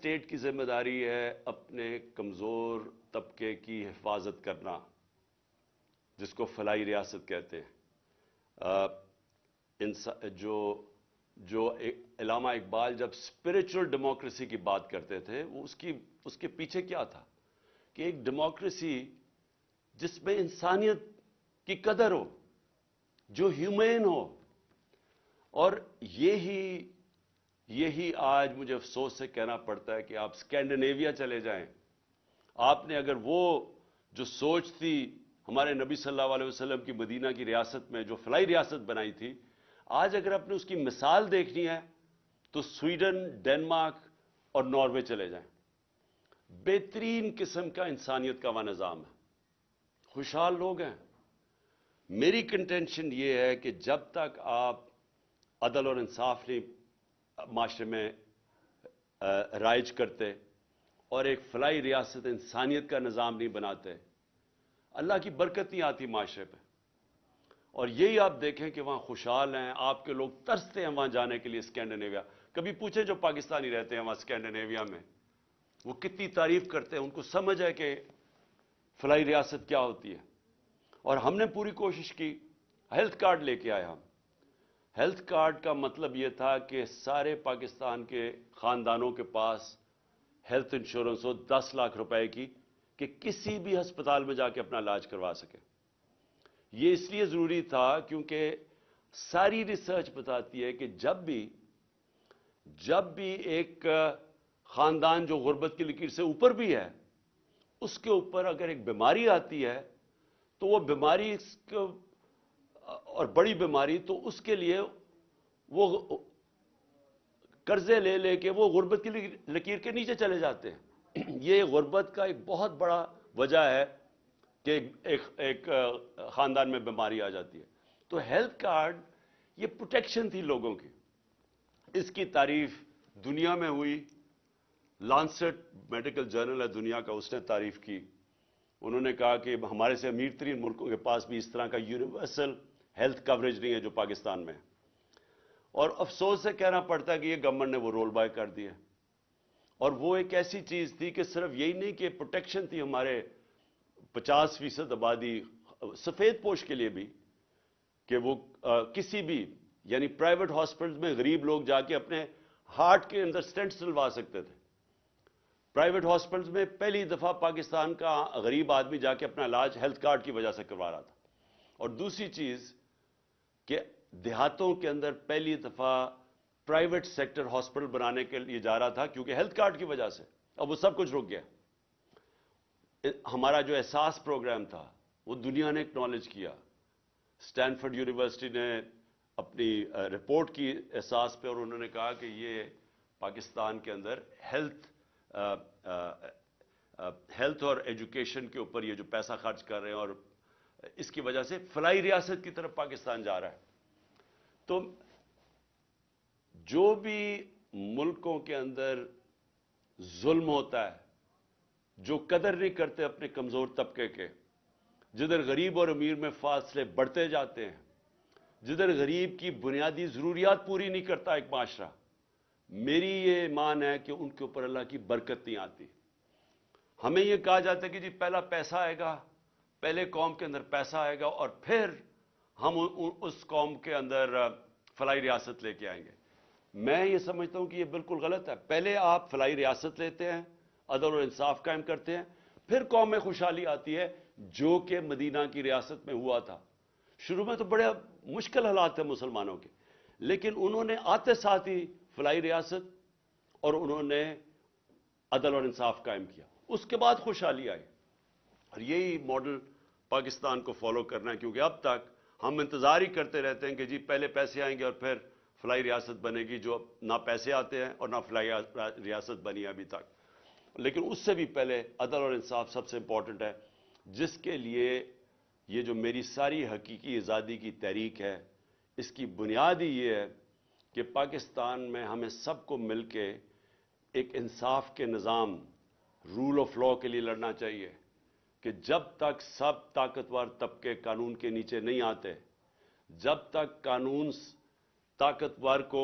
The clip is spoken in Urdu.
اسٹیٹ کی ذمہ داری ہے اپنے کمزور طبقے کی حفاظت کرنا، جس کو فلاحی ریاست کہتے ہیں۔ جو علامہ اقبال جب اسپرچل ڈیموکریسی کی بات کرتے تھے، وہ اس کے پیچھے کیا تھا کہ ایک ڈیموکریسی جس میں انسانیت کی قدر ہو، جو ہیومین ہو۔ اور یہی آج مجھے افسوس سے کہنا پڑتا ہے کہ آپ اسکینڈینیویا چلے جائیں، آپ نے اگر وہ جو سوچ تھی ہمارے نبی صلی اللہ علیہ وسلم کی مدینہ کی ریاست میں جو فلاحی ریاست بنائی تھی، آج اگر آپ نے اس کی مثال دیکھنی ہے تو سویڈن، ڈنمارک اور ناروے چلے جائیں۔ بہترین قسم کا انسانیت کا وہ نظام ہے، خوشحال لوگ ہیں۔ میری کنٹینشن یہ ہے کہ جب تک آپ عدل اور انصاف نہیں معاشرے میں رائج کرتے اور ایک فلاحی ریاست انسانیت کا نظام نہیں بناتے، اللہ کی برکت نہیں آتی معاشرے پہ۔ اور یہی آپ دیکھیں کہ وہاں خوشحال ہیں، آپ کے لوگ ترستے ہیں وہاں جانے کے لیے اسکینڈینیویا۔ کبھی پوچھیں جو پاکستانی رہتے ہیں وہاں اسکینڈینیویا میں، وہ کتنی تعریف کرتے ہیں، ان کو سمجھ ہے کہ فلاحی ریاست کیا ہوتی ہے۔ اور ہم نے پوری کوشش کی، ہیلتھ کارڈ لے کے آئے ہم۔ ہیلتھ کارڈ کا مطلب یہ تھا کہ سارے پاکستان کے خاندانوں کے پاس ہیلتھ انشورنس ہو 10 لاکھ روپے کی، کہ کسی بھی ہسپتال میں جا کے اپنا علاج کروا سکے۔ یہ اس لیے ضروری تھا کیونکہ ساری ریسرچ بتاتی ہے کہ جب بھی ایک خاندان جو غربت کی لکیر سے اوپر بھی ہے، اس کے اوپر اگر ایک بیماری آتی ہے تو وہ بیماری اور بڑی بیماری، تو اس کے لیے وہ قرضے لے کے وہ غربت کی لکیر کے نیچے چلے جاتے ہیں۔ یہ غربت کا ایک بہت بڑا وجہ ہے کہ ایک خاندان میں بیماری آ جاتی ہے۔ تو ہیلتھ کارڈ یہ پروٹیکشن تھی لوگوں کی۔ اس کی تعریف دنیا میں ہوئی، لانسٹ میڈیکل جرنل ہے دنیا کا، اس نے تعریف کی۔ انہوں نے کہا کہ ہمارے سے امیر ترین ملکوں کے پاس بھی اس طرح کا یونیورسل ہیلتھ کوریج نہیں ہے جو پاکستان میں ہے۔ اور افسوس سے کہنا پڑتا ہے کہ یہ گورنمنٹ نے وہ رول بیک کر دیا۔ اور وہ ایک ایسی چیز تھی کہ صرف یہی نہیں کہ پروٹیکشن تھی ہمارے 50% آبادی سفید پوش کے لیے بھی، کہ وہ کسی بھی یعنی پرائیویٹ ہاسپٹل میں غریب لوگ جا کے اپنے ہارٹ کے اندر سٹینٹ ڈلوا سکتے تھے۔ پرائیویٹ ہاسپٹلز میں پہلی دفعہ پاکستان کا غریب آدمی جا کے اپنا علاج ہیلتھ کارڈ کی وجہ سے کروا رہا تھا۔ اور دوسری چیز کہ دیہاتوں کے اندر پہلی دفعہ پرائیویٹ سیکٹر ہاسپٹل بنانے کے لیے جا رہا تھا کیونکہ ہیلتھ کارڈ کی وجہ سے۔ اب وہ سب کچھ رک گیا۔ ہمارا جو احساس پروگرام تھا وہ دنیا نے اکنالج کیا۔ اسٹینفورڈ یونیورسٹی نے اپنی رپورٹ کی احساس پہ، اور انہوں نے کہا کہ یہ پاکستان کے اندر ہیلتھ اور ایجوکیشن کے اوپر یہ جو پیسہ خرچ کر رہے ہیں، اور اس کی وجہ سے فلاحی ریاست کی طرف پاکستان جا رہا ہے۔ تو جو بھی ملکوں کے اندر ظلم ہوتا ہے، جو قدر نہیں کرتے اپنے کمزور طبقے کے، جدھر غریب اور امیر میں فاصلے بڑھتے جاتے ہیں، جدھر غریب کی بنیادی ضروریات پوری نہیں کرتا ایک معاشرہ، میری یہ ایمان ہے کہ ان کے اوپر اللہ کی برکت نہیں آتی۔ ہمیں یہ کہا جاتا ہے کہ جی پہلا پیسہ آئے گا، پہلے قوم کے اندر پیسہ آئے گا اور پھر ہم اس قوم کے اندر فلاحی ریاست لے کے آئیں گے۔ میں یہ سمجھتا ہوں کہ یہ بالکل غلط ہے۔ پہلے آپ فلاحی ریاست لیتے ہیں، عدل اور انصاف قائم کرتے ہیں، پھر قوم میں خوشحالی آتی ہے، جو کہ مدینہ کی ریاست میں ہوا تھا۔ شروع میں تو بڑے مشکل حالات تھے مسلمانوں کے، لیکن انہوں نے آتے ساتھ ہی فلاحی ریاست اور انہوں نے عدل اور انصاف قائم کیا، اس کے بعد خوشحالی آئی۔ اور یہی ماڈل پاکستان کو فالو کرنا ہے، کیونکہ اب تک ہم انتظار ہی کرتے رہتے ہیں کہ جی پہلے پیسے آئیں گے اور پھر فلاحی ریاست بنے گی، جو نہ پیسے آتے ہیں اور نہ فلاحی ریاست بنی ہے ابھی تک۔ لیکن اس سے بھی پہلے عدل اور انصاف سب سے امپورٹنٹ ہے، جس کے لیے یہ جو میری ساری حقیقی آزادی کی تحریک ہے، اس کی بنیاد ہی یہ ہے کہ پاکستان میں ہمیں سب کو مل کے ایک انصاف کے نظام، رول آف لا کے لیے لڑنا چاہیے، کہ جب تک سب طاقتور طبقے قانون کے نیچے نہیں آتے، جب تک قانون طاقتور کو